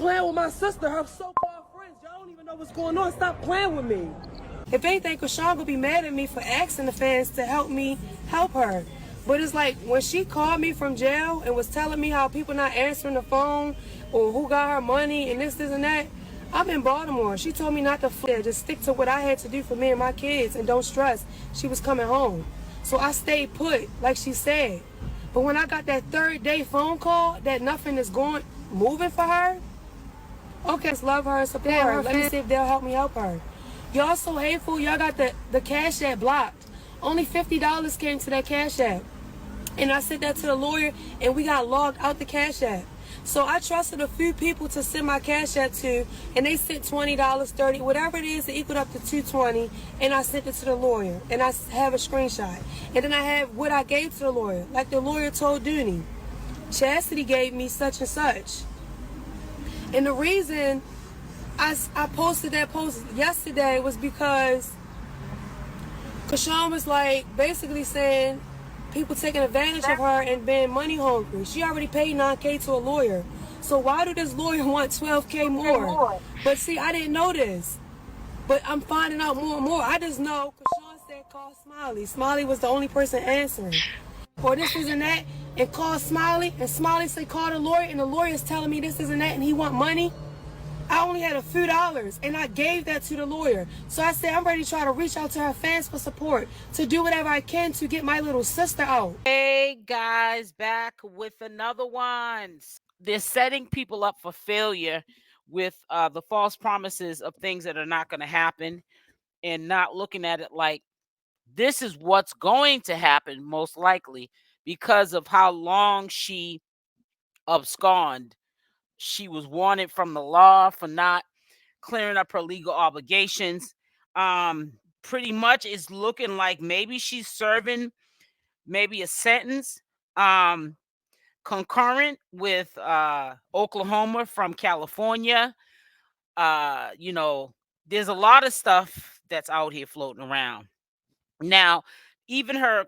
playing with my sister, her so-called friends. Y'all don't even know what's going on. Stop playing with me. If anything, Chrisean gonna be mad at me for asking the fans to help me help her. But it's like when she called me from jail and was telling me how people not answering the phone or who got her money and this and that. I'm in Baltimore. She told me not to flare, just stick to what I had to do for me and my kids and don't stress. She was coming home. So I stayed put, like she said. But when I got that third day phone call that nothing is moving for her, okay, just love her and support her. Let me see if they'll help me help her. Y'all so hateful. Y'all got the CashApp blocked. Only $50 came to that CashApp. And I sent that to the lawyer and we got logged out the CashApp. So I trusted a few people to send my CashApp to, and they sent $20, $30, whatever it is, it equaled up to $220, and I sent it to the lawyer, and I have a screenshot. And then I have what I gave to the lawyer. Like the lawyer told Dooney, Chastity gave me such and such. And the reason I posted that post yesterday was because Chrisean was like basically saying people taking advantage of her and being money hungry. She already paid $9K to a lawyer. So why do this lawyer want $12K more? But see, I didn't know this. But I'm finding out more and more. I just know Chrisean said call Smiley. Smiley was the only person answering. Or this isn't that, and call Smiley, and Smiley said call the lawyer, and the lawyer is telling me this isn't that, and he want money. I only had a few dollars, and I gave that to the lawyer. So I said, I'm ready to try to reach out to her fans for support, to do whatever I can to get my little sister out. Hey, guys, back with another one. They're setting people up for failure with the false promises of things that are not going to happen and not looking at it like this is what's going to happen, most likely, because of how long she absconded. She was wanted from the law for not clearing up her legal obligations. Pretty much it's looking like maybe she's serving maybe a sentence concurrent with Oklahoma from California. There's a lot of stuff that's out here floating around. Now, even her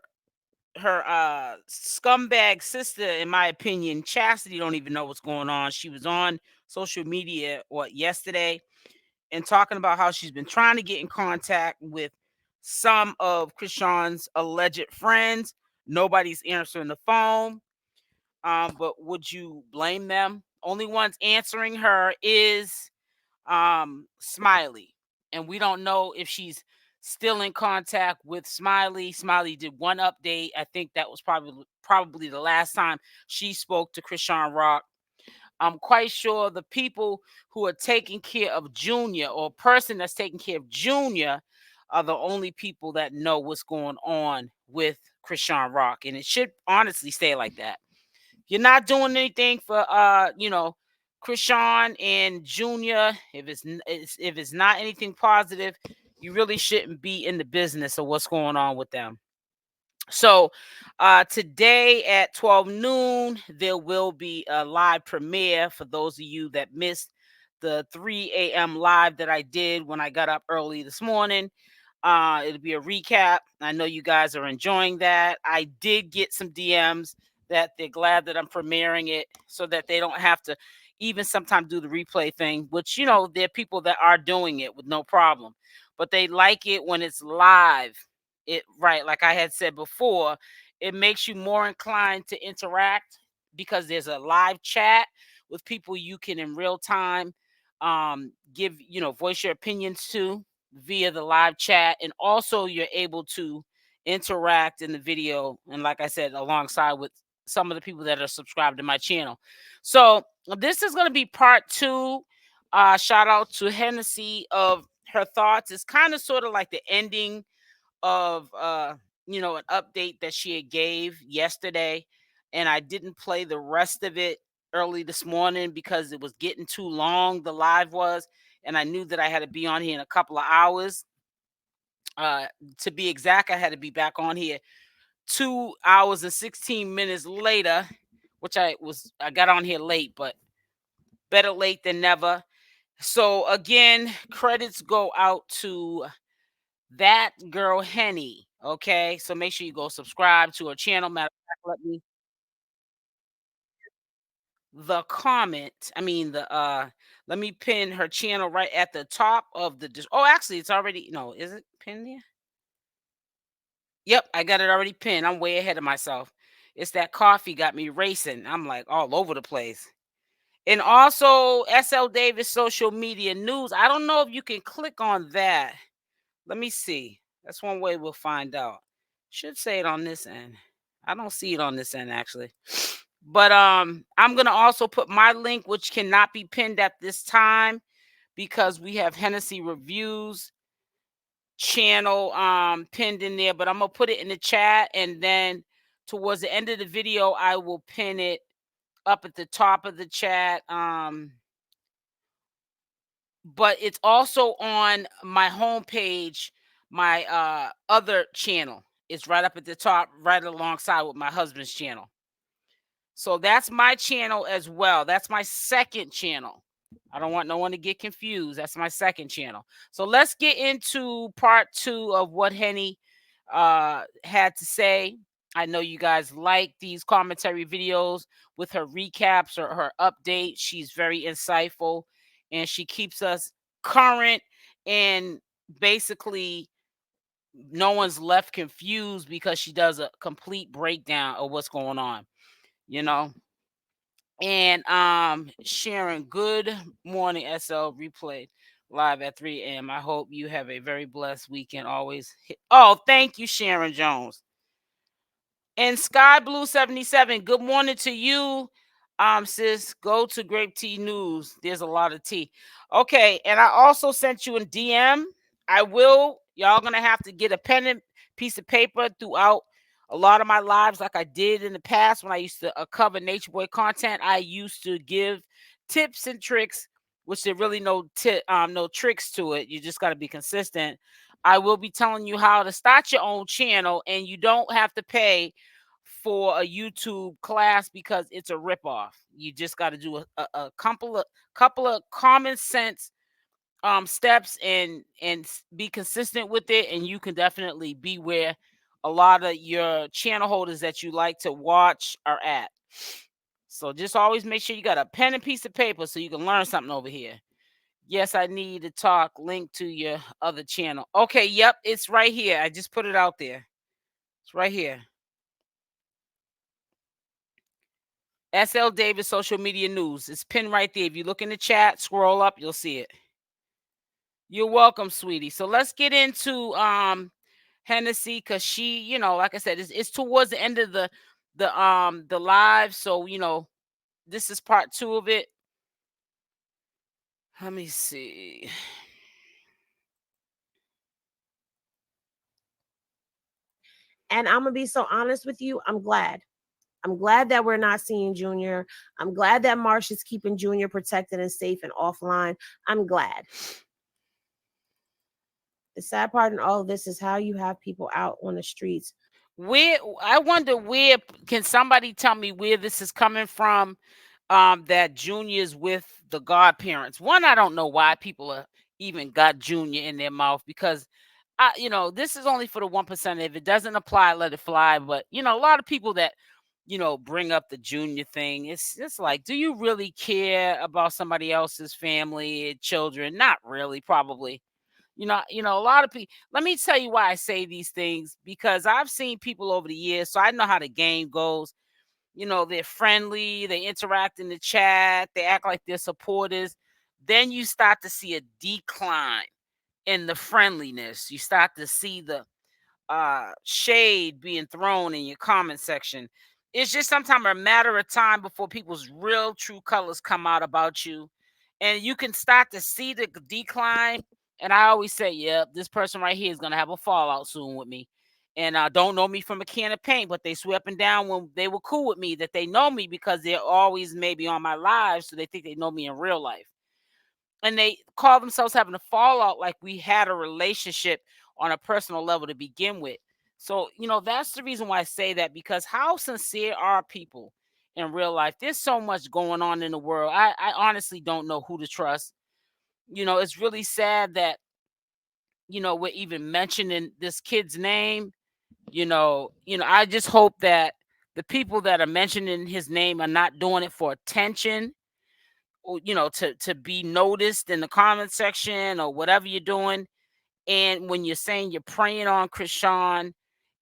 scumbag sister, in my opinion, Chastity, don't even know what's going on. She was on social media yesterday and talking about how she's been trying to get in contact with some of Chrisean's alleged friends. Nobody's answering the phone. But would you blame them? Only ones answering her is Smiley. And we don't know if she's still in contact with Smiley. Smiley did one update. I think that was probably the last time she spoke to Chrisean Rock. I'm quite sure the people who are taking care of Junior, or a person that's taking care of Junior, are the only people that know what's going on with Chrisean Rock. And it should honestly stay like that. You're not doing anything for Chrisean and Junior. If it's not anything positive, you really shouldn't be in the business of what's going on with them. So today at 12 noon, there will be a live premiere for those of you that missed the 3 a.m. live that I did when I got up early this morning. It'll be a recap. I know you guys are enjoying that. I did get some DMs that they're glad that I'm premiering it so that they don't have to even sometimes do the replay thing, which, there are people that are doing it with no problem, but they like it when it's live. Like I had said before, it makes you more inclined to interact because there's a live chat with people you can in real time give, voice your opinions to via the live chat. And also you're able to interact in the video. And like I said, alongside with some of the people that are subscribed to my channel. So this is going to be part 2. Shout out to Hennessy of her thoughts. It's kind of sort of like the ending of an update that she had gave yesterday, and I didn't play the rest of it early this morning because it was getting too long, the live was, and I knew that I had to be on here in a couple of hours. To be exact, I had to be back on here 2 hours and 16 minutes later, which I got on here late, but better late than never. So again, credits go out to that girl Henny. Okay, so make sure you go subscribe to her channel. Matter of fact, the comment. I mean let me pin her channel right at the top of the oh, actually it's already, no, is it pinned there? Yep, I got it already pinned. I'm way ahead of myself. It's that coffee got me racing. I'm like all over the place. And also SL Davis social media news. I don't know if you can click on that. Let me see. That's one way we'll find out. Should say it on this end. I don't see it on this end actually. But I'm gonna also put my link, which cannot be pinned at this time because we have Hennessy Reviews channel pinned in there. But I'm gonna put it in the chat, and then towards the end of the video, I will pin it up at the top of the chat. But it's also on my homepage. My other channel is right up at the top, right alongside with my husband's channel. So that's my channel as well. That's my second channel. I don't want no one to get confused. That's my second channel. So let's get into part 2 of what Henny had to say. I know you guys like these commentary videos with her recaps or her updates. She's very insightful and she keeps us current, and basically no one's left confused because she does a complete breakdown of what's going on, you know. And Sharon, good morning, SL replay live at 3 a.m. I hope you have a very blessed weekend. Always oh, thank you, Sharon Jones. And Sky Blue 77, good morning to you. Sis, go to Grape Tea News. There's a lot of tea. Okay, and I also sent you a DM. Y'all gonna have to get a pen and piece of paper throughout a lot of my lives, like I did in the past when I used to cover Nature Boy content. I used to give tips and tricks, which there really no tricks to it. You just got to be consistent. I will be telling you how to start your own channel, and you don't have to pay for a YouTube class because it's a ripoff. You just got to do a couple of common sense steps and be consistent with it, and you can definitely be where a lot of your channel holders that you like to watch are at. So just always make sure you got a pen and piece of paper so you can learn something over here. Yes, I need to talk. Link to your other channel. Okay, yep, it's right here. I just put it out there. It's right here. SL Davis social media news. It's pinned right there. If you look in the chat, scroll up, you'll see it. You're welcome, sweetie. So let's get into Hennessy, because she, you know, like I said, it's towards the end of the live. So, you know, this is part 2 of it. Let me see. And I'm gonna be so honest with you, I'm glad. I'm glad that we're not seeing Junior. I'm glad that Marsh is keeping Junior protected and safe and offline. I'm glad. The sad part in all of this is how you have people out on the streets. I wonder where can somebody tell me where this is coming from? That Junior's with the godparents. One, I don't know why people are even got Junior in their mouth, because you know, this is only for the 1%. If it doesn't apply, let it fly. But you know, a lot of people that, you know, bring up the Junior thing, it's like, do you really care about somebody else's family, children? Not really, probably. You know, a lot of people. Let me tell you why I say these things, because I've seen people over the years, so I know how the game goes. You know, they're friendly, they interact in the chat, they act like they're supporters. Then you start to see a decline in the friendliness. You start to see the shade being thrown in your comment section. It's just sometimes a matter of time before people's real true colors come out about you, and you can start to see the decline. And I always say, yep, this person right here is gonna have a fallout soon with me. And don't know me from a can of paint, but they swear up and down when they were cool with me that they know me because they're always maybe on my live, so they think they know me in real life. And they call themselves having a fallout like we had a relationship on a personal level to begin with. So, you know, that's the reason why I say that, because how sincere are people in real life? There's so much going on in the world. I honestly don't know who to trust. You know, it's really sad that, you know, we're even mentioning this kid's name. I just hope that the people that are mentioning his name are not doing it for attention, or to be noticed in the comment section or whatever you're doing. And when you're saying you're preying on Chrisean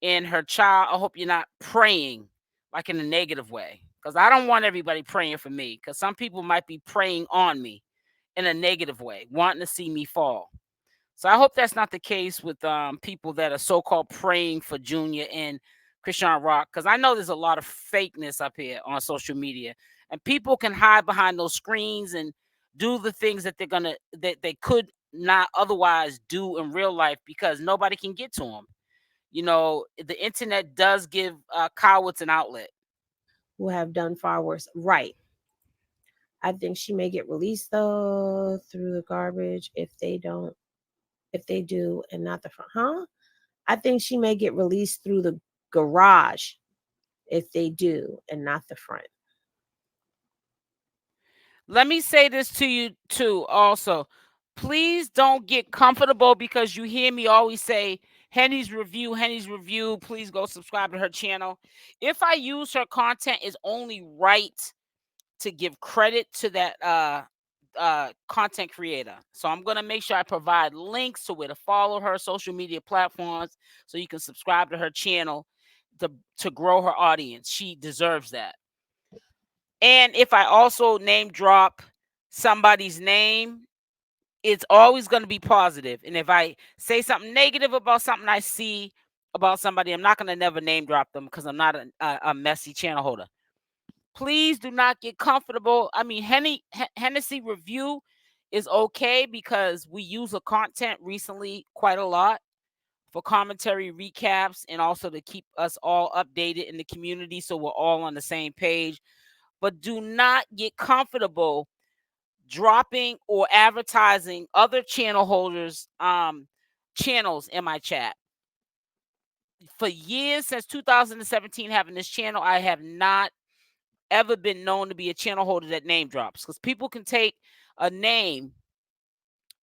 and her child, I hope you're not praying like in a negative way, because I don't want everybody praying for me, because some people might be preying on me in a negative way, wanting to see me fall. So I hope that's not the case with people that are so-called praying for Junior and Chrisean Rock, because I know there's a lot of fakeness up here on social media, and people can hide behind those screens and do the things that they could not otherwise do in real life, because nobody can get to them. The internet does give cowards an outlet. Who have done far worse. Right. I think she may get released though through the garbage if they do and not the front. Huh? I think she may get released through the garage if they do and not the front. Let me say this to you too also. Please don't get comfortable, because you hear me always say Henny's review. Please go subscribe to her channel. If I use her content, it's only right to give credit to that content creator. So I'm going to make sure I provide links to where to follow her social media platforms so you can subscribe to her channel to grow her audience. She deserves that. And if I also name drop somebody's name, it's always going to be positive. And if I say something negative about something I see about somebody, I'm not going to never name drop them, because I'm not a messy channel holder. Please do not get comfortable. I mean, Hennessy review is okay, because we use the content recently quite a lot for commentary recaps, and also to keep us all updated in the community so we're all on the same page. But do not get comfortable dropping or advertising other channel holders channels in my chat. For years, since 2017, having this channel, I have not ever been known to be a channel holder that name drops, because people can take a name,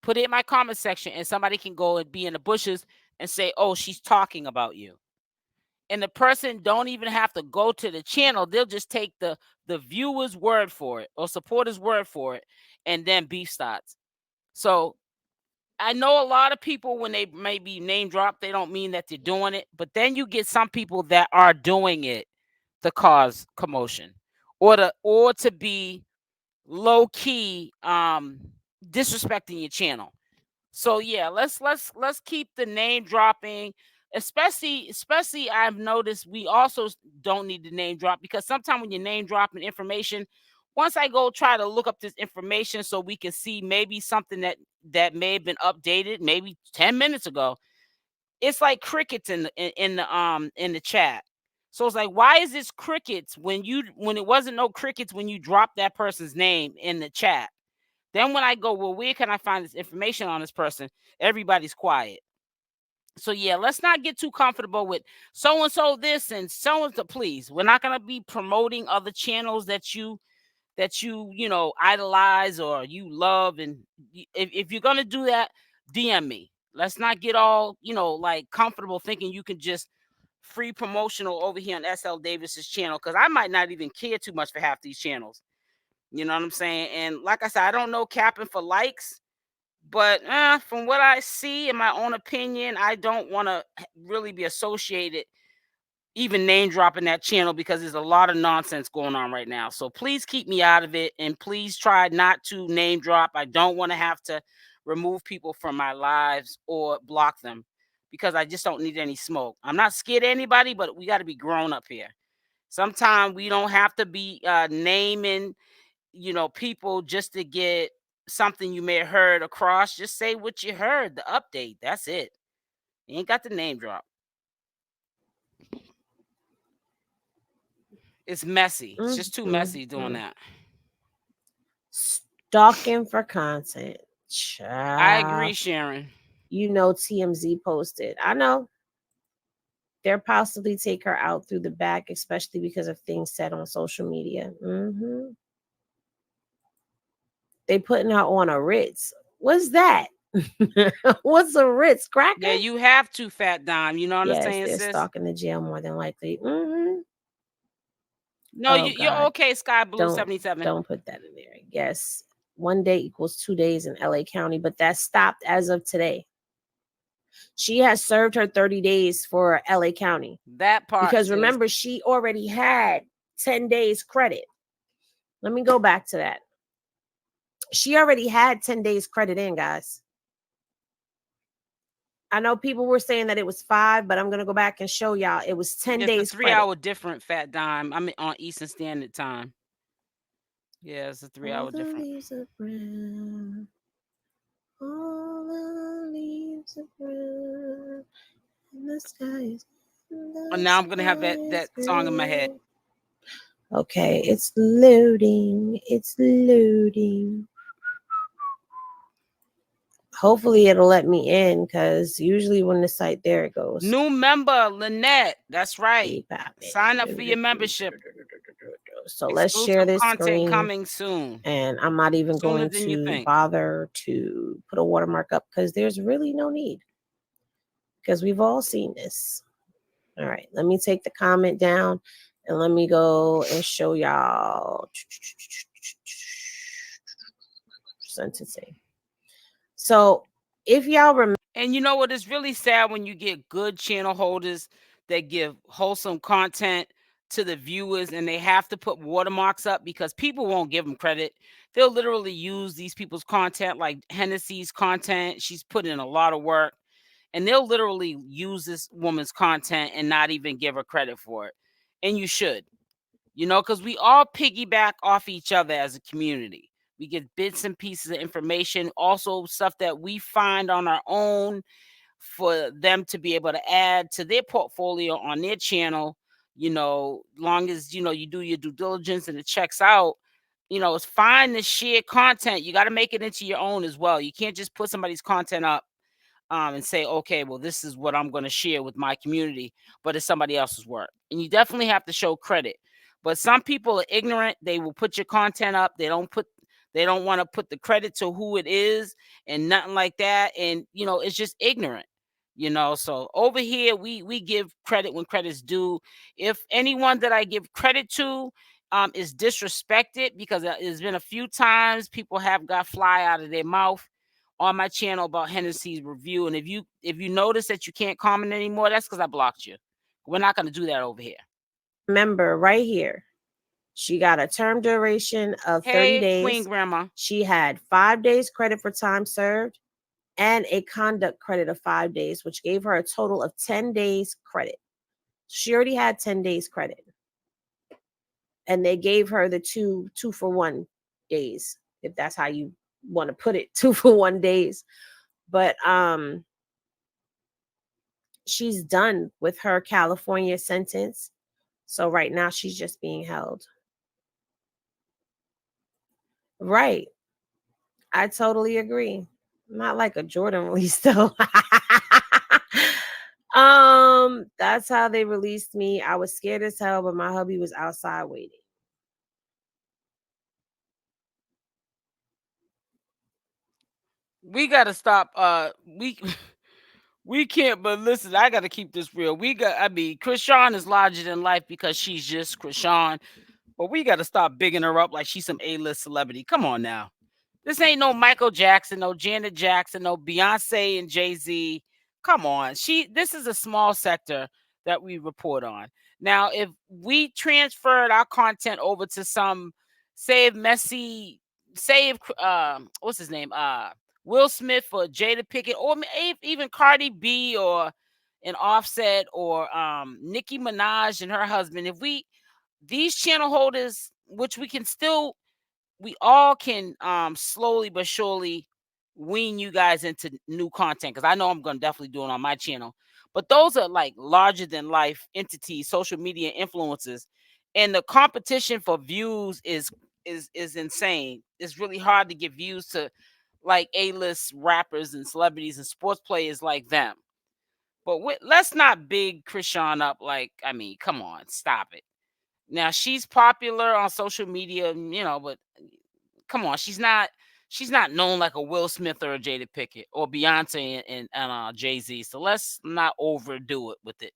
put it in my comment section, and somebody can go and be in the bushes and say, oh, she's talking about you. And the person don't even have to go to the channel. They'll just take the viewer's word for it or supporter's word for it, and then beef starts. So I know a lot of people, when they maybe name drop, they don't mean that they're doing it. But then you get some people that are doing it to cause commotion, or to be low key disrespecting your channel. So yeah, let's keep the name dropping. Especially I've noticed we also don't need to name drop, because sometimes when you're name dropping information, once I go try to look up this information so we can see maybe something that may have been updated maybe 10 minutes ago, it's like crickets in the chat. So it's like, why is this crickets when it wasn't no crickets when you dropped that person's name in the chat? Then when I go, well, where can I find this information on this person? Everybody's quiet. So yeah, let's not get too comfortable with so and so this and so and so. Please, we're not gonna be promoting other channels that you idolize or you love. And if you're gonna do that, DM me. Let's not get all like comfortable thinking you can just free promotional over here on SL Davis's channel, because I might not even care too much for half these channels. You know what I'm saying? And like I said, I don't know capping for likes, but from what I see, in my own opinion, I don't want to really be associated, even name dropping that channel, because there's a lot of nonsense going on right now. So please keep me out of it, and please try not to name drop. I don't want to have to remove people from my lives or block them, because I just don't need any smoke. I'm not scared of anybody, but we got to be grown up here. Sometimes we don't have to be naming people just to get something you may have heard across. Just say what you heard, the update. That's it. You ain't got the name drop. It's messy. It's just too messy doing that. Stalking for content. Child. I agree, Sharon. TMZ posted. I know. They'll possibly take her out through the back, especially because of things said on social media. They putting her on a Ritz. What's that? What's a Ritz cracker? Yeah, you have to, Fat Dime. You know what I'm saying? They're sis? stalking the jail more than likely. No, Oh you're God, okay, Sky Blue don't 77. don't put that in there. Yes, 1 day equals 2 days in LA County, but that stopped as of today. She has served her 30 days for LA County. That part. Because sis. remember, she already had 10 days credit. Let me go back to that. She already had 10 days credit in, guys. I know people were saying that it was 5, but I'm going to go back and show y'all. It was 10 days It's a 3 credit. hour different, Fat Dime. I'm on Eastern Standard Time. Yeah, it's a 3 hour different. Leaves are brown. All the leaves are brown. And the sky is. And now I'm going to have that song in my head. Okay, it's loading. It's loading. Hopefully it'll let me in, because usually when the site, there it goes. New member, Lynette. That's right. Sign up for your membership. So let's share this content screen. coming soon. And I'm not even Sooner going than you to think. bother to put a watermark up, because there's really no need, because we've all seen this. All right, let me take the comment down and let me go and show y'all sentencing. So if y'all remember, and you know what, it's really sad when you get good channel holders that give wholesome content to the viewers and they have to put watermarks up because people won't give them credit. They'll literally use these people's content, like Hennessy's content. She's put in a lot of work, and they'll literally use this woman's content and not even give her credit for it. And you should, because we all piggyback off each other as a community. We get bits and pieces of information, also stuff that we find on our own for them to be able to add to their portfolio on their channel. Long as, you do your due diligence and it checks out, it's fine to share content. You got to make it into your own as well. You can't just put somebody's content up and say, okay, well, this is what I'm going to share with my community, but it's somebody else's work. And you definitely have to show credit. But some people are ignorant. They will put your content up. They don't want to put the credit to who it is and nothing like that. And, it's just ignorant, So over here, we give credit when credit's due. If anyone that I give credit to is disrespected, because there's been a few times people have got fly out of their mouth on my channel about Hennessy's review. And if you notice that you can't comment anymore, that's because I blocked you. We're not going to do that over here. Remember right here, she got a term duration of 30 days. Queen Grandma. She had 5 days credit for time served and a conduct credit of 5 days, which gave her a total of 10 days credit. She already had 10 days credit. And they gave her the 2-for-1 days, if that's how you want to put it, 2-for-1 days. But she's done with her California sentence. So right now she's just being held. Right. I totally agree. Not like a Jordan release though. That's how they released me. I was scared as hell, but my hubby was outside waiting. We gotta stop. We can't. But listen, I gotta keep this real. Chrisean is larger than life because she's just Chrisean. But we gotta stop bigging her up like she's some A-list celebrity. Come on now. This ain't no Michael Jackson, no Janet Jackson, no Beyonce and Jay-Z. Come on. This is a small sector that we report on. Now, if we transferred our content over to some what's his name? Will Smith or Jada Pickett, or even Cardi B or an Offset or Nicki Minaj and her husband, these channel holders, which we all can slowly but surely wean you guys into new content, because I know I'm going to definitely do it on my channel. But those are like larger than life entities, social media influencers, and the competition for views is insane. It's really hard to get views to like A-list rappers and celebrities and sports players like them. But let's not big Chrisean up. Come on, stop it. Now, she's popular on social media, but come on, she's not known like a Will Smith or a Jada Pickett or Beyonce and Jay-Z. So let's not overdo it with it.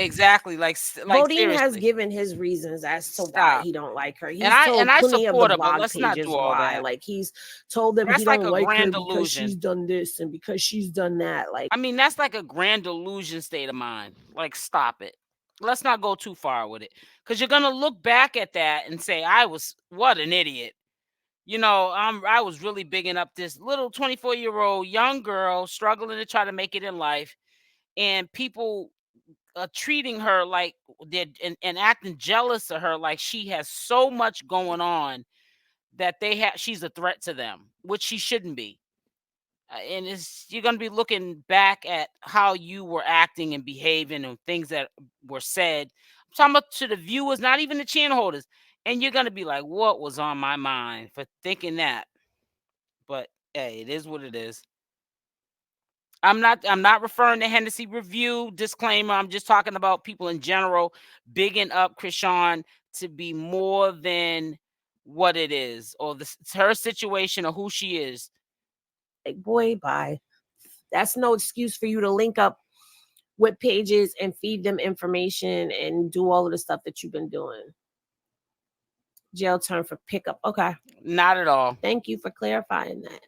Exactly. Like Bodine has seriously. given his reasons as to why Stop. he don't like her. And He's I told plenty of the support her, but blog let's not pages do all why. that. Like he's told them That's he like don't a like her grand because illusion. she's done this and because she's done that. Like I mean, that's like a grand illusion state of mind. Like, stop it. Let's not go too far with it. Because you're gonna look back at that and say, what an idiot. You know, I was really bigging up this little 24-year-old young girl struggling to try to make it in life, and people treating her like and acting jealous of her, like she has so much going on that she's a threat to them, which she shouldn't be. And you're going to be looking back at how you were acting and behaving and things that were said. I'm talking about to the viewers, not even the channel holders. And you're going to be like, what was on my mind for thinking that? But hey, it is what it is. I'm not referring to Hennessy Review, disclaimer. I'm just talking about people in general bigging up Chrisean to be more than what it is, or her situation, or who she is. Like, boy, bye. That's no excuse for you to link up with pages and feed them information and do all of the stuff that you've been doing. Jail term for pickup. Okay. Not at all. Thank you for clarifying that.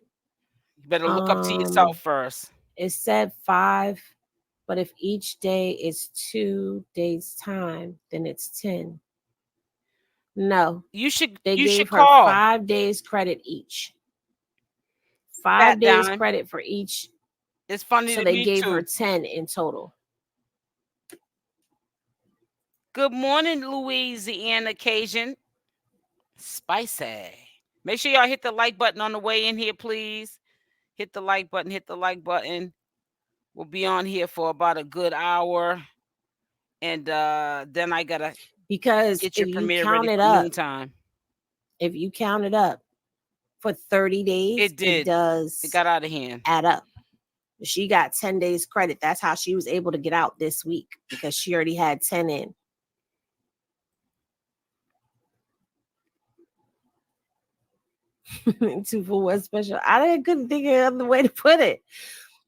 You better look up to yourself first. It said 5, but if each day is 2 days time, then it's 10. No. You should her call. 5 days credit each. 5 days credit for each. It's funny so to they me gave too. her 10 in total. Good morning, Louisiana Cajun. Spicy. Make sure y'all hit the like button on the way in here, please. Hit the like button. Hit the like button. We'll be on here for about a good hour, and then I gotta get your premiere ready for noontime. If you count it up for 30 days, it does. It got out of hand. Add up. She got 10 days credit. That's how she was able to get out this week, because she already had 10 in. Two for one special. I couldn't think of another way to put it.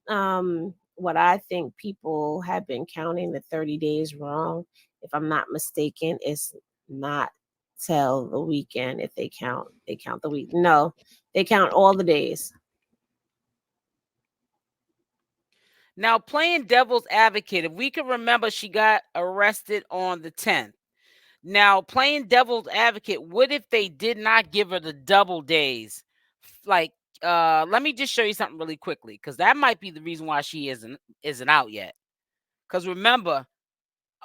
What I think people have been counting the 30 days wrong. If I'm not mistaken, it's not till the weekend. If they count the week. No, they count all the days. Now, playing devil's advocate, if we can remember, she got arrested on the 10th. Now, playing devil's advocate, what if they did not give her the double days? Like, let me just show you something really quickly, because that might be the reason why she isn't out yet. Because remember,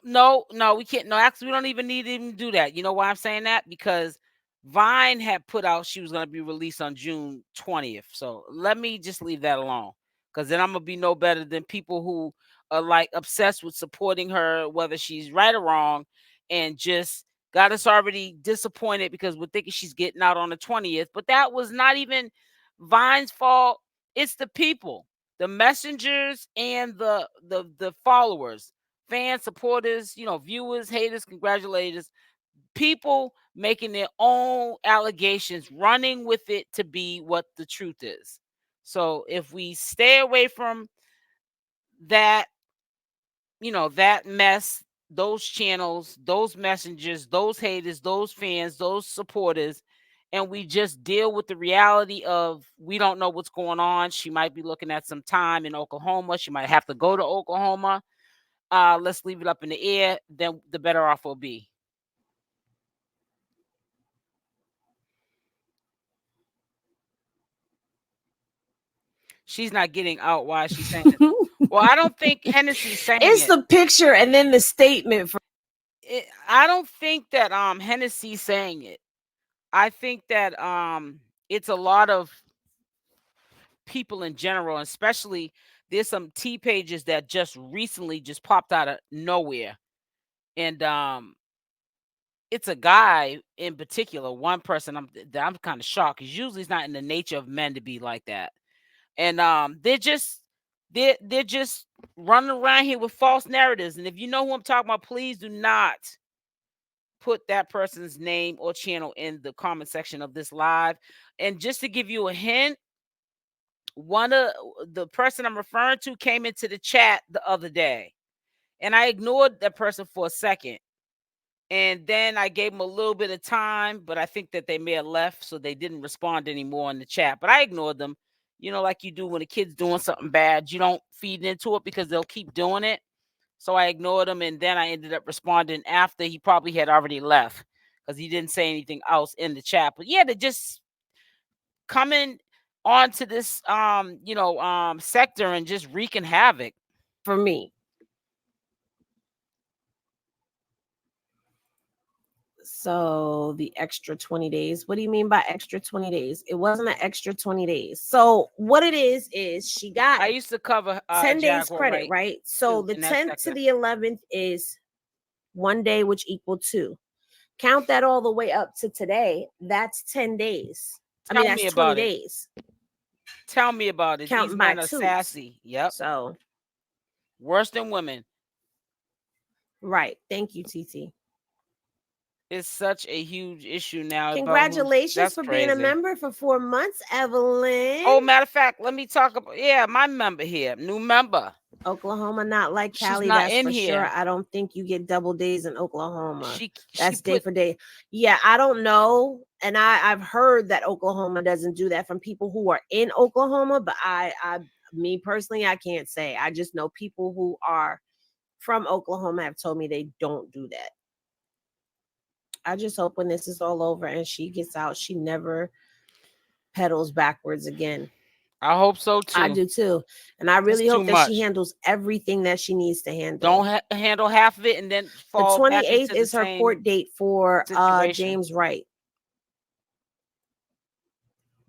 no, we can't. No, actually, we don't even need to even do that. You know why I'm saying that? Because Vine had put out she was going to be released on June 20th. So let me just leave that alone, because then I'm going to be no better than people who are like obsessed with supporting her, whether she's right or wrong, and just got us already disappointed because we're thinking she's getting out on the 20th. But that was not even Vine's fault. It's the people, the messengers, and the followers, fans, supporters, viewers, haters, congratulators, people making their own allegations, running with it to be what the truth is. So if we stay away from that, that mess, those channels, those messengers, those haters, those fans, those supporters, and we just deal with the reality of we don't know what's going on. She might be looking at some time in Oklahoma. She might have to go to Oklahoma. Let's leave it up in the air. Then the better off we'll be. She's not getting out. Why is she saying it? Well, I don't think Hennessy's saying it's the picture and then the statement. I don't think that Hennessy's saying it. I think that it's a lot of people in general, especially there's some T pages that just recently just popped out of nowhere. And it's a guy in particular, one person I'm kind of shocked, because usually it's not in the nature of men to be like that. And they're just running around here with false narratives. And if you know who I'm talking about, please do not put that person's name or channel in the comment section of this live. And just to give you a hint, one of the person I'm referring to came into the chat the other day, And I ignored that person for a second. And then I gave them a little bit of time, but I think that they may have left, so they didn't respond anymore in the chat. But I ignored them, like you do when a kid's doing something bad. You don't feed into it because they'll keep doing it. So I ignored him, and then I ended up responding after he probably had already left because he didn't say anything else in the chat. But yeah, they're just coming onto this sector and just wreaking havoc. For me. So the extra 20 days. What do you mean by extra 20 days? It wasn't an extra 20 days. So what it is she got I used to cover 10 days credit, right? So the 10th to the 11th is 1 day, which equal 2. Count that all the way up to today. That's 10 days. That's 20 days. Tell me about it. Counting These by men are twos. sassy. Yep. So worse than women. Right. Thank you, Titi. It's such a huge issue now. Congratulations for being a member for 4 months, Evelyn. Oh, matter of fact, let me talk about my member here, new member. Oklahoma, not like Cali. She's not that's in for here. Sure. I don't think you get double days in Oklahoma. That's day for day. Yeah, I don't know, and I've heard that Oklahoma doesn't do that from people who are in Oklahoma, but me personally, I can't say. I just know people who are from Oklahoma have told me they don't do that. I just hope when this is all over and she gets out, she never pedals backwards again. I hope so too. I do too. And I really hope that she handles everything that she needs to handle. Don't handle half of it and then fall the 28th back into is her court date for James Wright.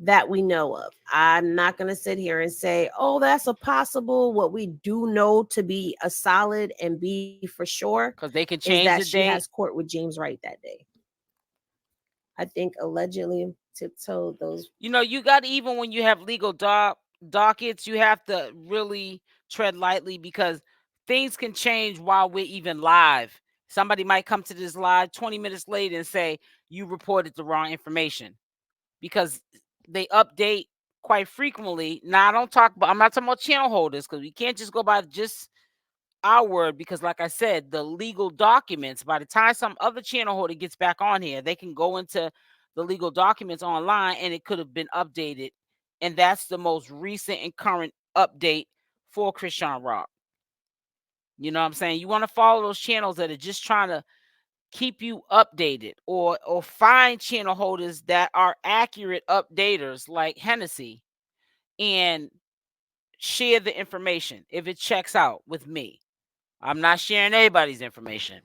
That we know of. I'm not going to sit here and say, oh, that's a possible. What we do know to be a solid and be for sure, because they can change is that the she date. has court with James Wright that day. I think allegedly tiptoed those. You got, even when you have legal dockets, you have to really tread lightly because things can change while we're even live. Somebody might come to this live 20 minutes later and say you reported the wrong information because they update quite frequently. Now, I'm not talking about channel holders because we can't just go by just our word because, like I said, the legal documents, by the time some other channel holder gets back on here, they can go into the legal documents online and it could have been updated. And that's the most recent and current update for Chrisean Rock. You know what I'm saying? You want to follow those channels that are just trying to keep you updated, or find channel holders that are accurate updaters like Hennessy and share the information if it checks out with me. I'm not sharing anybody's information.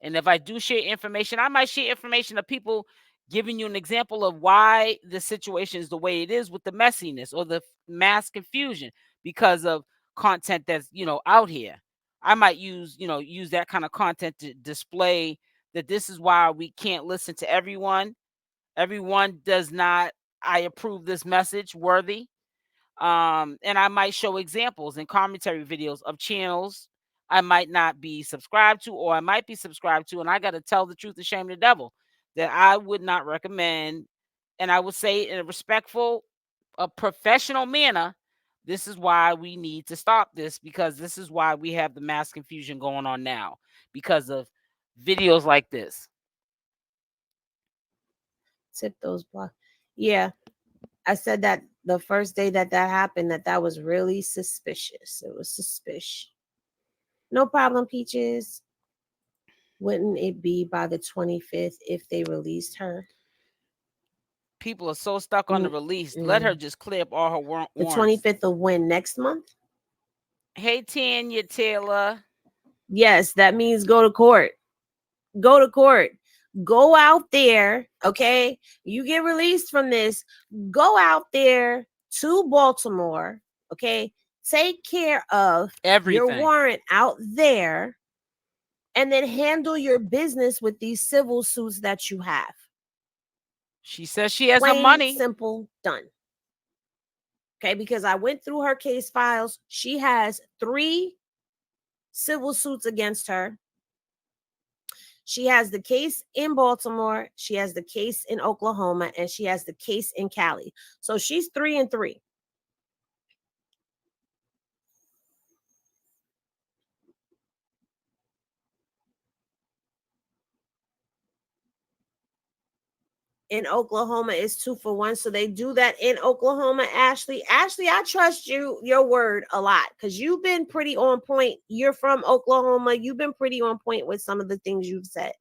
And if I do share information, I might share information of people giving you an example of why the situation is the way it is with the messiness or the mass confusion because of content that's, out here. I might use that kind of content to display that this is why we can't listen to everyone. Everyone does not, I approve this message worthy. And I might show examples and commentary videos of channels I might not be subscribed to, or I might be subscribed to, and I got to tell the truth and shame the devil that I would not recommend. And I would say in a respectful, a professional manner, this is why we need to stop this, because this is why we have the mass confusion going on now because of videos like this. Tip those blocks. Yeah. I said that the first day that happened, that was really suspicious. It was suspicious. No problem, Peaches. Wouldn't it be by the 25th if they released her? People are so stuck on the release. Let her just clear up all her warrants. The 25th of when? Next month? Hey, Tanya Taylor. Yes, that means go to court. Go to court. Go out there, okay? You get released from this. Go out there to Baltimore, okay? Take care of everything. Your warrant out there, and then handle your business with these civil suits that you have. She says she has Plain, her money. Simple, done. Okay, because I went through her case files. She has 3 civil suits against her. She has the case in Baltimore, she has the case in Oklahoma, and she has the case in Cali. So she's 3 and 3. in Oklahoma is 2 for 1. So they do that in Oklahoma. Ashley, I trust your word a lot because you've been pretty on point. You're from Oklahoma. You've been pretty on point with some of the things you've said.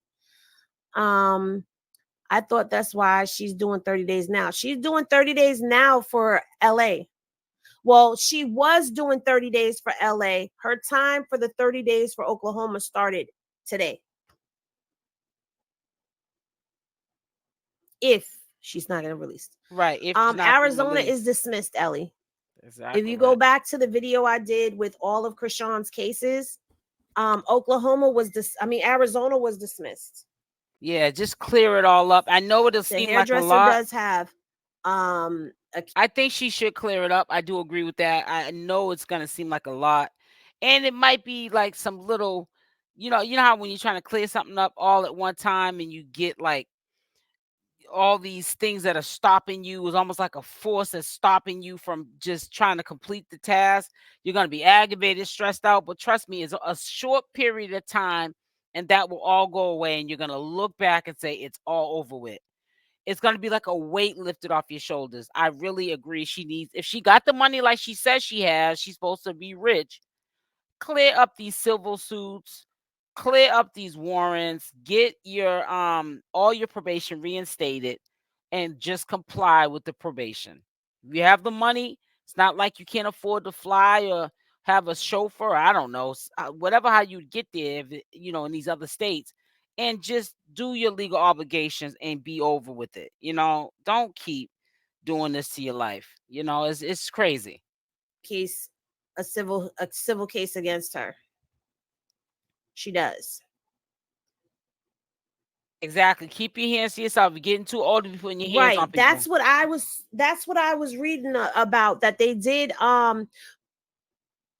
I thought that's why she's doing 30 days now. She's doing 30 days now for LA. Well, she was doing 30 days for LA. Her time for the 30 days for Oklahoma started today. If she's not going to release. Right. If Arizona is dismissed, Ellie. Exactly. If you go back to the video I did with all of Chrisean's cases, Arizona was dismissed. Yeah, just clear it all up. I know it'll seem like a lot. Does have I think she should clear it up. I do agree with that. I know it's gonna seem like a lot, and it might be like some little, you know how when you're trying to clear something up all at one time and you get like all these things that are stopping you, is almost like a force that's stopping you from just trying to complete the task. You're going to be aggravated, stressed out, but trust me, it's a short period of time and that will all go away and you're going to look back and say it's all over with. It's going to be like a weight lifted off your shoulders. I really agree. If she got the money like she says she has, she's supposed to be rich. Clear up these civil suits, clear up these warrants, get your all your probation reinstated, and just comply with the probation. If you have the money, it's not like you can't afford to fly or have a chauffeur. I don't know, whatever how you get there, in these other states, and just do your legal obligations and be over with it. Don't keep doing this to your life. It's crazy. A civil case against her. She does. Exactly. Keep your hands to yourself. You're getting too old to be putting your hands on people. That's what I was reading about, that they did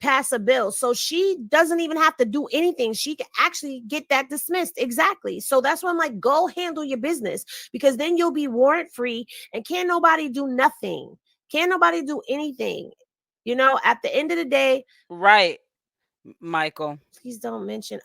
pass a bill. So she doesn't even have to do anything. She can actually get that dismissed. Exactly. So that's why I'm like, go handle your business, because then you'll be warrant free and can't nobody do nothing. Can't nobody do anything. At the end of the day. Right. Michael, please don't mention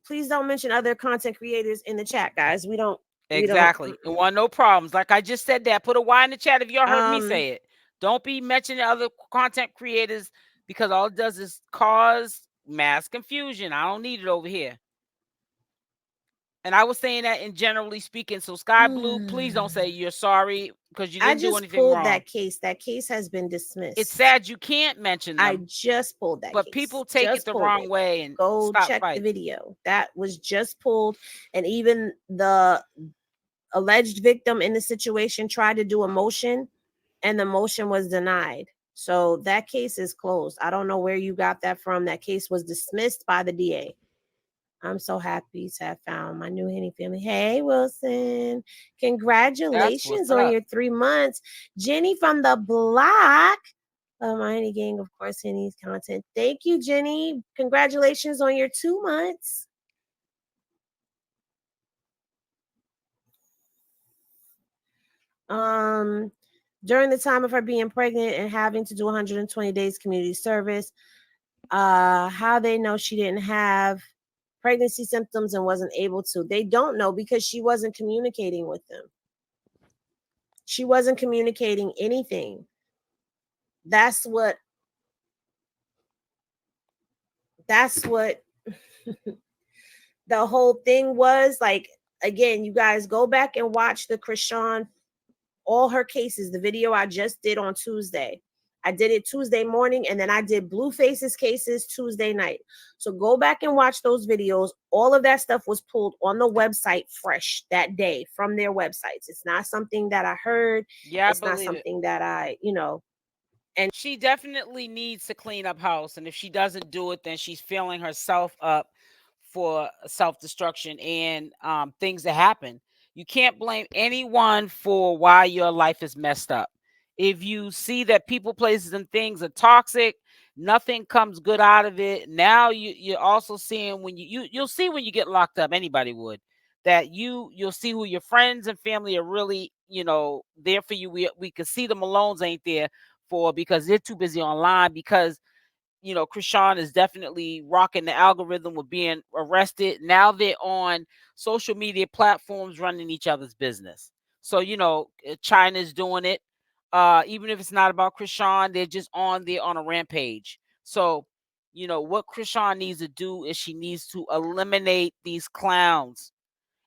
please don't mention other content creators in the chat, guys. We don't exactly. You want no problems. Like I just said that. Put a Y in the chat if y'all heard me say it. Don't be mentioning other content creators, because all it does is cause mass confusion. I don't need it over here. And I was saying that in generally speaking. So Sky Blue, please don't say you're sorry because you didn't do anything wrong. I just pulled that case. That case has been dismissed. It's sad you can't mention them. I just pulled that but case. People take it the wrong way and go check the video. That was just pulled. And even the alleged victim in the situation tried to do a motion and the motion was denied. So that case is closed. I don't know where you got that from. That case was dismissed by the DA. I'm so happy to have found my new Henny family. Hey, Wilson. Congratulations on your 3 months. Jenny from the block of my Henny gang, of course, Henny's content. Thank you, Jenny. Congratulations on your 2 months. During the time of her being pregnant and having to do 120 days community service, how they know she didn't have pregnancy symptoms and wasn't able to. They don't know because she wasn't communicating with them. She wasn't communicating anything. That's what the whole thing was. Like, again, you guys go back and watch the Chrisean, all her cases, the video I just did on Tuesday. I did it Tuesday morning, and then I did Blueface's cases Tuesday night. So go back and watch those videos. All of that stuff was pulled on the website fresh that day from their websites. It's not something that I heard. Yeah, it's not something that I, and she definitely needs to clean up house. And if she doesn't do it, then she's filling herself up for self-destruction and things that happen. You can't blame anyone for why your life is messed up. If you see that people, places, and things are toxic, nothing comes good out of it. Now you're also seeing when you'll see when you get locked up, anybody would, that you'll see who your friends and family are really, there for you. We can see the Malones ain't there for because they're too busy online, because Chrisean is definitely rocking the algorithm with being arrested. Now they're on social media platforms running each other's business. So, China's doing it. Even if it's not about Chrisean, they're just on there on a rampage. So, what Chrisean needs to do is she needs to eliminate these clowns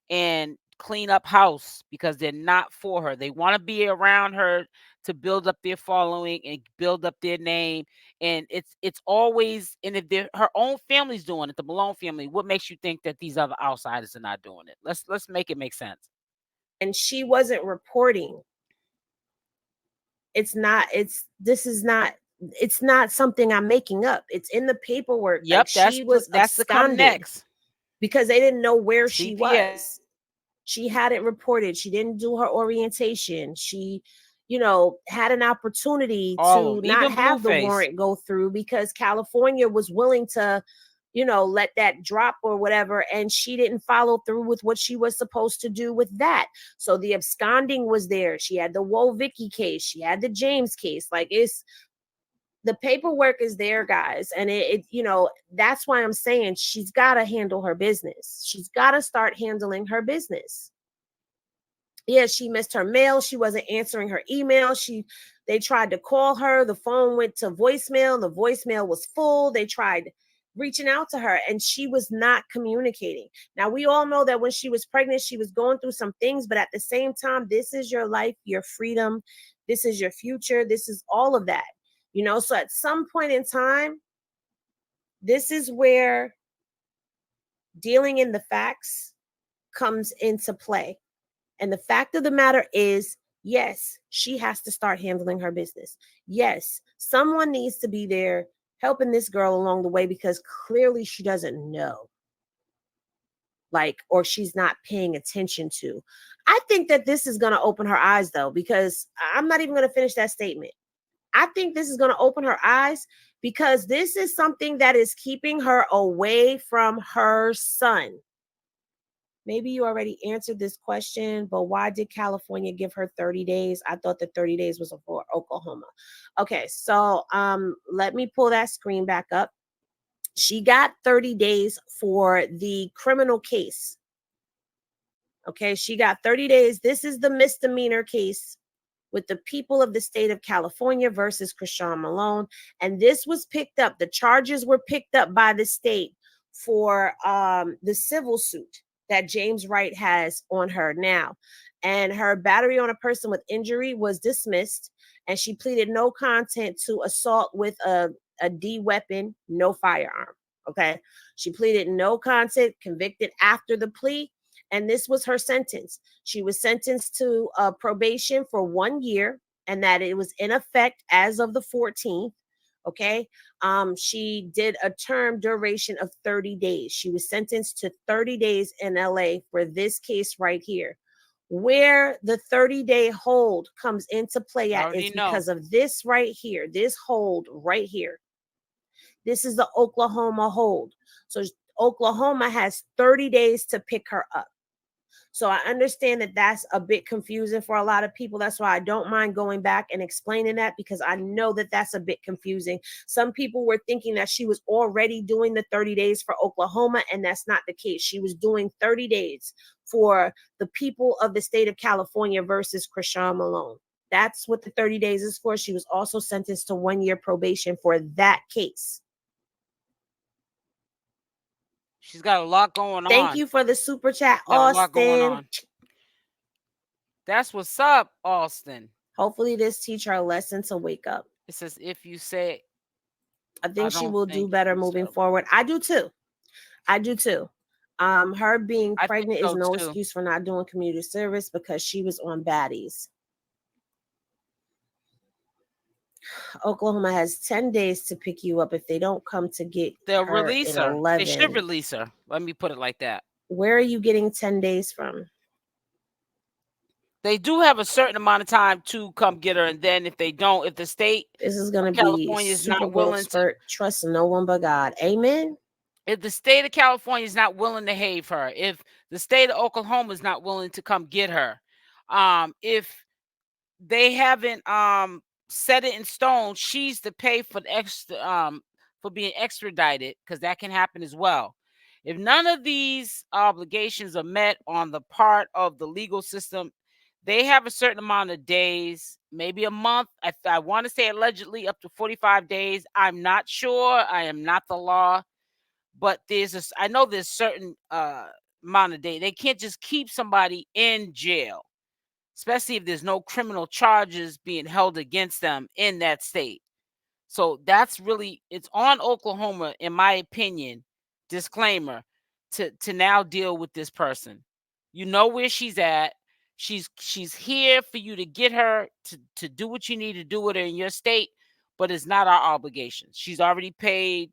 and clean up house, because they're not for her. They want to be around her to build up their following and build up their name. And it's always, and if her own family's doing it, the Malone family, what makes you think that these other outsiders are not doing it? Let's make it make sense. And she wasn't reporting. It's not something I'm making up. It's in the paperwork. Yep, she was that's to come next, because they didn't know where she CPS. was. She hadn't reported. She didn't do her orientation. She, had an opportunity to not have the warrant go through because California was willing to, let that drop or whatever. And she didn't follow through with what she was supposed to do with that. So the absconding was there. She had the Woe Vicky case. She had the James case. The paperwork is there, guys. And that's why I'm saying she's got to handle her business. She's got to start handling her business. Yeah, she missed her mail. She wasn't answering her email. They tried to call her. The phone went to voicemail. The voicemail was full. They tried reaching out to her and she was not communicating. Now, we all know that when she was pregnant, she was going through some things, but at the same time, this is your life, your freedom. This is your future. This is all of that. So at some point in time, this is where dealing in the facts comes into play. And the fact of the matter is, yes, she has to start handling her business. Yes, someone needs to be there helping this girl along the way because clearly she doesn't know. Or she's not paying attention to. I think that this is going to open her eyes, though, because I'm not even going to finish that statement. I think this is going to open her eyes because this is something that is keeping her away from her son. Maybe you already answered this question, but why did California give her 30 days? I thought the 30 days was for Oklahoma. Okay, so let me pull that screen back up. She got 30 days for the criminal case. Okay, she got 30 days. This is the misdemeanor case with the people of the state of California versus Chrisean Malone. And this was picked up. The charges were picked up by the state for the civil suit that James Wright has on her now. And her battery on a person with injury was dismissed. And she pleaded no content to assault with a D weapon, no firearm. Okay. She pleaded no content, convicted after the plea. And this was her sentence. She was sentenced to probation for 1 year, and that it was in effect as of the 14th. Okay. She did a term duration of 30 days. She was sentenced to 30 days in LA for this case right here. Where the 30-day hold comes into play at is because of this right here, this hold right here. This is the Oklahoma hold. So Oklahoma has 30 days to pick her up. So I understand that that's a bit confusing for a lot of people. That's why I don't mind going back and explaining that, because I know that that's a bit confusing. Some people were thinking that she was already doing the 30 days for Oklahoma, and that's not the case. She was doing 30 days for the people of the state of California versus Chrisean Malone. That's what the 30 days is for. She was also sentenced to 1 year probation for that case. She's got a lot going on. Thank you for the super chat, Austin. A lot going on. That's what's up, Austin. Hopefully this teach her a lesson to wake up. It says, if you say... I think she will do better moving forward. I do too. Her being pregnant is no excuse for not doing community service because she was on baddies. Oklahoma has 10 days to pick you up. If they don't come to get they'll her release her. 11. They should release her. Let me put it like that. Where are you getting 10 days from? They do have a certain amount of time to come get her, and then if they don't, if the state this is going to be is not willing to trust no one but God. Amen. If the state of California is not willing to have her, if the state of Oklahoma is not willing to come get her, if they haven't set it in stone, she's to pay for the extra for being extradited, because that can happen as well. If none of these obligations are met on the part of the legal system, they have a certain amount of days, maybe a month. I want to say allegedly up to 45 days. I'm not sure. I am not the law, but I know there's certain amount of days. They can't just keep somebody in jail, especially if there's no criminal charges being held against them in that state. So that's really, it's on Oklahoma, in my opinion, disclaimer, to now deal with this person. You know where she's at. She's here for you to get her to do what you need to do with her in your state, but it's not our obligation. She's already paid,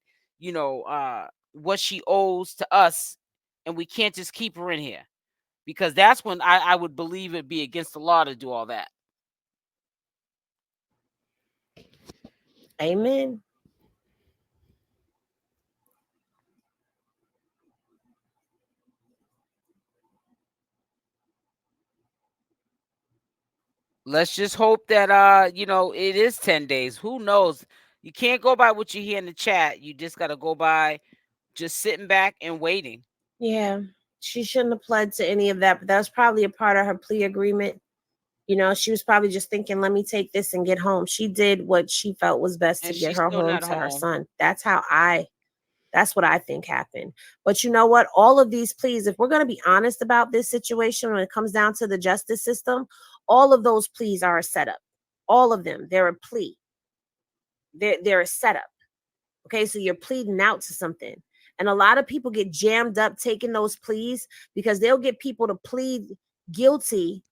what she owes to us, and we can't just keep her in here, because that's when I would believe it'd be against the law to do all that. Amen. Let's just hope that it is 10 days. Who knows? You can't go by what you hear in the chat. You just got to go by just sitting back and waiting. Yeah, she shouldn't have pled to any of that, but that was probably a part of her plea agreement. She was probably just thinking, let me take this and get home. She did what she felt was best to get her home to her son. That's what I think happened. But you know what? All of these pleas, if we're going to be honest about this situation, when it comes down to the justice system, all of those pleas are a setup. All of them. They're a plea. They're a setup. Okay, so you're pleading out to something. And a lot of people get jammed up taking those pleas because they'll get people to plead guilty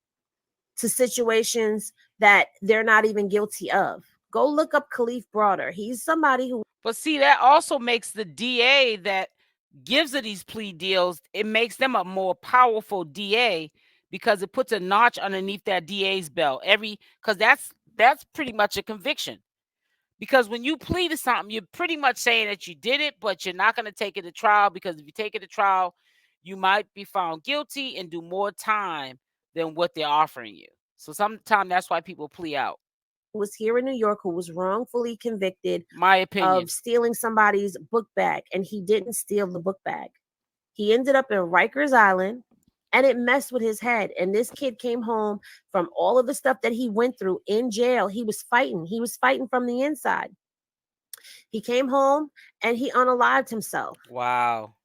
to situations that they're not even guilty of. Go look up Khalif Broader. He's somebody who... But see, that also makes the DA that gives her these plea deals, it makes them a more powerful DA, because it puts a notch underneath that DA's belt. Because that's pretty much a conviction. Because when you plead to something, you're pretty much saying that you did it, but you're not going to take it to trial, because if you take it to trial, you might be found guilty and do more time than what they're offering you. So sometimes that's why people plea out. Was here in New York, who was wrongfully convicted, my opinion, of stealing somebody's book bag, and he didn't steal the book bag. He ended up in Rikers Island, and it messed with his head. And this kid came home from all of the stuff that he went through in jail. He was fighting from the inside. He came home and he unalived himself. Wow.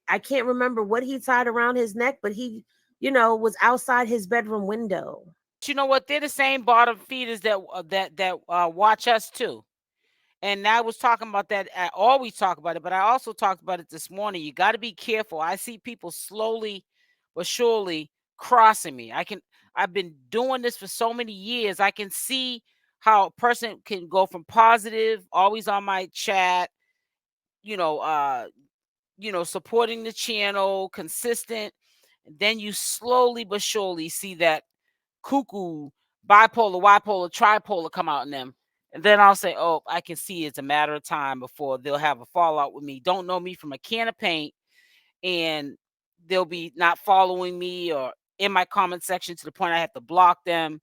I can't remember what he tied around his neck, but he, was outside his bedroom window. You know what? They're the same bottom feeders that watch us too. And I was talking about that. I always talk about it, but I also talked about it this morning. You got to be careful. I see people slowly but surely crossing me. I've been doing this for so many years. I can see how a person can go from positive, always on my chat, supporting the channel, consistent. And then you slowly but surely see that cuckoo, bipolar, bipolar, tripolar come out in them. And then I'll say, oh, I can see it's a matter of time before they'll have a fallout with me. Don't know me from a can of paint, and they'll be not following me or in my comment section to the point I have to block them.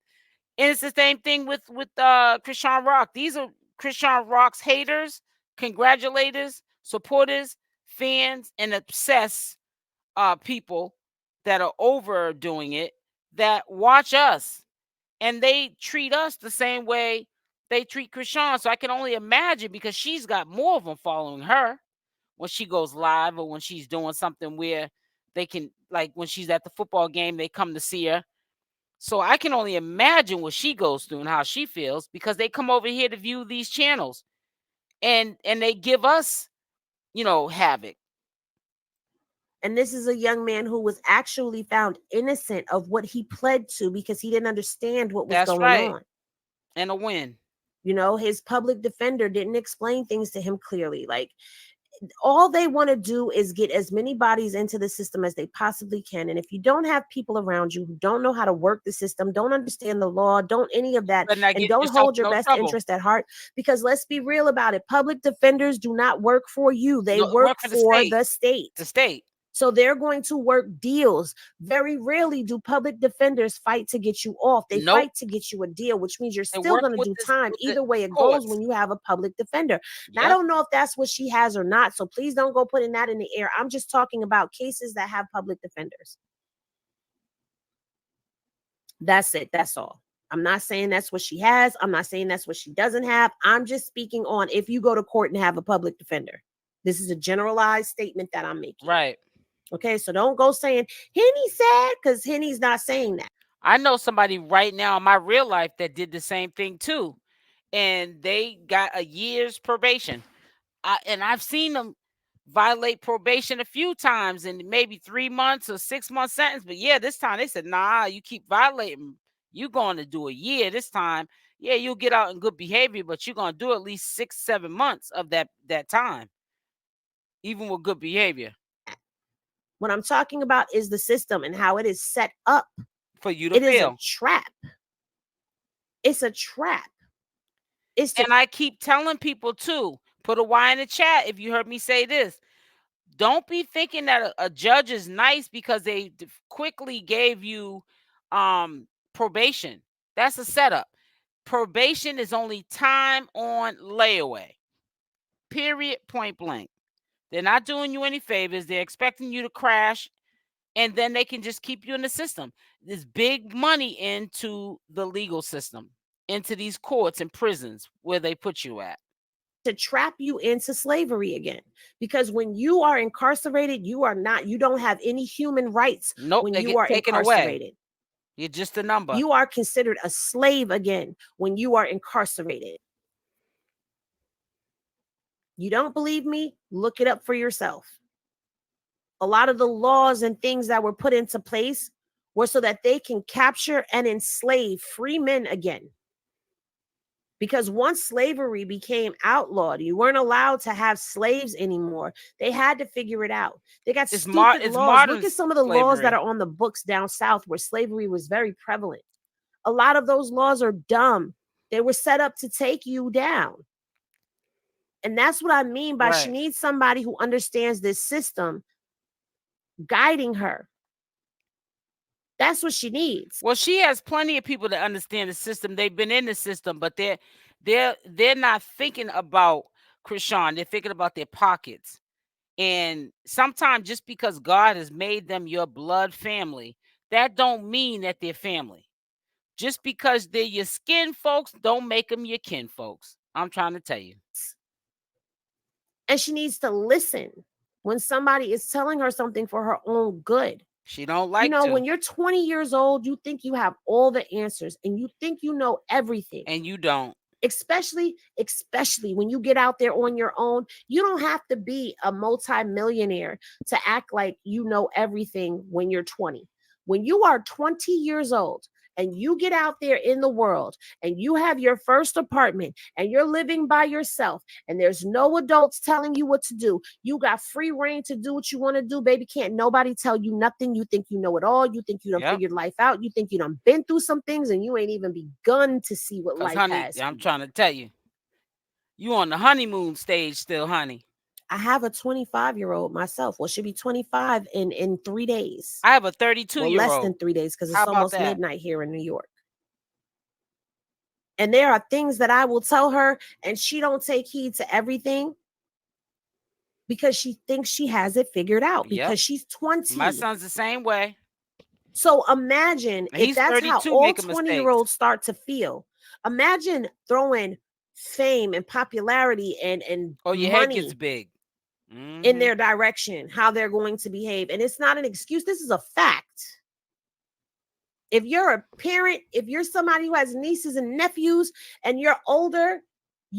And it's the same thing with Chrisean Rock. These are Chrisean Rock's haters, congratulators, supporters, fans, and obsessed people that are overdoing it, that watch us, and they treat us the same way they treat Chrisean. So I can only imagine, because she's got more of them following her when she goes live, or when she's doing something where they can, like when she's at the football game, they come to see her. So I can only imagine what she goes through and how she feels, because they come over here to view these channels, and they give us, havoc. And this is a young man who was actually found innocent of what he pled to, because he didn't understand what was going on. And a win. His public defender didn't explain things to him clearly. Like, all they want to do is get as many bodies into the system as they possibly can. And if you don't have people around you who don't know how to work the system, don't understand the law, don't any of that, and don't hold your best interest at heart, because let's be real about it. Public defenders do not work for you. They work for the state. The state. So they're going to work deals. Very rarely do public defenders fight to get you off. They fight to get you a deal, which means you're still going to do time. Either way it goes when you have a public defender. Now, I don't know if that's what she has or not, so please don't go putting that in the air. I'm just talking about cases that have public defenders. That's it. That's all. I'm not saying that's what she has. I'm not saying that's what she doesn't have. I'm just speaking on if you go to court and have a public defender. This is a generalized statement that I'm making. Right. Okay, so don't go saying Henny said, because Henny's not saying that. I know somebody right now in my real life that did the same thing too, and they got a year's probation. And I've seen them violate probation a few times, and maybe 3 months or 6 month sentence. But yeah, this time they said, nah, you keep violating, you're going to do a year this time. Yeah, you'll get out in good behavior, but you're going to do at least 6-7 months of that time, even with good behavior. What I'm talking about is the system and how it is set up for you to it fail. Is a trap. It's a trap. And I keep telling people too, put a Y in the chat if you heard me say this. Don't be thinking that a judge is nice because they quickly gave you probation. That's a setup. Probation is only time on layaway. Period, point blank. They're not doing you any favors. They're expecting you to crash, and then they can just keep you in the system. There's big money into the legal system, into these courts and prisons where they put you at. To trap you into slavery again. Because when you are incarcerated, you don't have any human rights. Nope, when they you get are taken incarcerated. Away. You're just a number. You are considered a slave again when you are incarcerated. You don't believe me? Look it up for yourself. A lot of the laws and things that were put into place were so that they can capture and enslave free men again. Because once slavery became outlawed, you weren't allowed to have slaves anymore. They had to figure it out. They got stupid laws. Look at some of the laws that are on the books down south where slavery was very prevalent. A lot of those laws are dumb. They were set up to take you down. And that's what I mean by she needs somebody who understands this system guiding her. That's what she needs. Well, she has plenty of people that understand the system. They've been in the system, but they're not thinking about Chrisean. They're thinking about their pockets. And sometimes just because God has made them your blood family, that don't mean that they're family. Just because they're your skin folks, don't make them your kin folks. I'm trying to tell you. And she needs to listen when somebody is telling her something for her own good. She don't like to. When you're 20 years old, you think you have all the answers and you think you know everything. And you don't. Especially when you get out there on your own. You don't have to be a multi-millionaire to act like you know everything when you're 20. When you are 20 years old and you get out there in the world and you have your first apartment and you're living by yourself and there's no adults telling you what to do, you got free reign to do what you want to do, baby. Can't nobody tell you nothing. You think you know it all. You think you done figured life out. You think you done been through some things and you ain't even begun to see what life has. I'm trying to tell you, you on the honeymoon stage still, honey. I have a 25-year-old myself. Well, she'll be 25 in 3 days. I have a 32-year-old. Less than 3 days because it's almost midnight here in New York. And there are things that I will tell her and she don't take heed to everything because she thinks she has it figured out because she's 20. My son's the same way. So imagine if that's how all 20-year-olds start to feel. Imagine throwing fame and popularity and your money head gets big. In their direction, how they're going to behave. And it's not an excuse. This is a fact. If you're a parent, if you're somebody who has nieces and nephews and you're older, they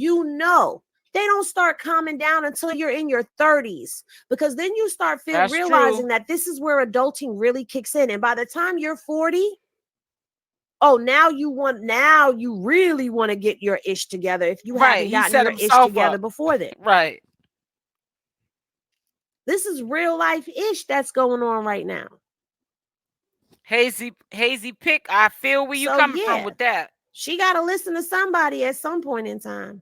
don't start calming down until you're in your 30s, because then you start realizing that this is where adulting really kicks in. And by the time you're 40, now you really want to get your ish together if you haven't gotten your ish together before then. Right. This is real life ish that's going on right now. Hazy pick. I feel where you coming from with that. She got to listen to somebody at some point in time.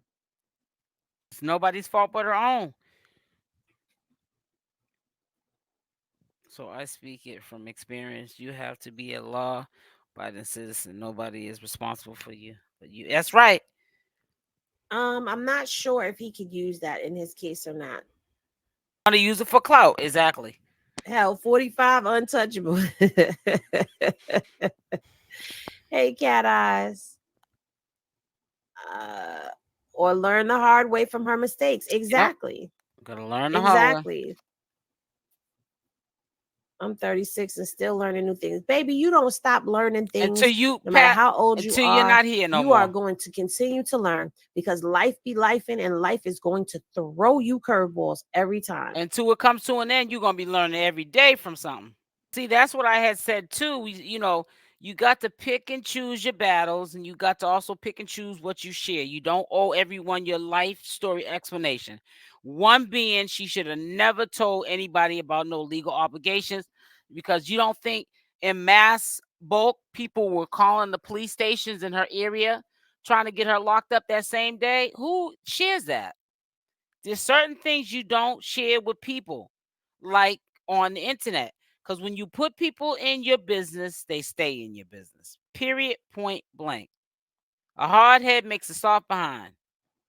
It's nobody's fault but her own. So I speak it from experience. You have to be a law-abiding citizen. Nobody is responsible for you. But you. That's right. I'm not sure if he could use that in his case or not. Want to use it for clout? Exactly. Hell, 45 untouchable. Hey, cat eyes. Or learn the hard way from her mistakes. Exactly. Gotta learn the hard way. Exactly. I'm 36 and still learning new things. Baby, you don't stop learning things Until you no matter how old until you you're are. not here no You more. are going to continue to learn because life be lifing and life is going to throw you curveballs every time. Until it comes to an end, you're gonna be learning every day from something. See, that's what I had said too. You know, you got to pick and choose your battles, and you got to also pick and choose what you share. You don't owe everyone your life story explanation. One being, she should have never told anybody about no legal obligations, because you don't think in mass bulk people were calling the police stations in her area trying to get her locked up that same day. Who shares that? There's certain things you don't share with people, like on the internet. Because when you put people in your business, they stay in your business. Period. Point blank. A hard head makes a soft behind.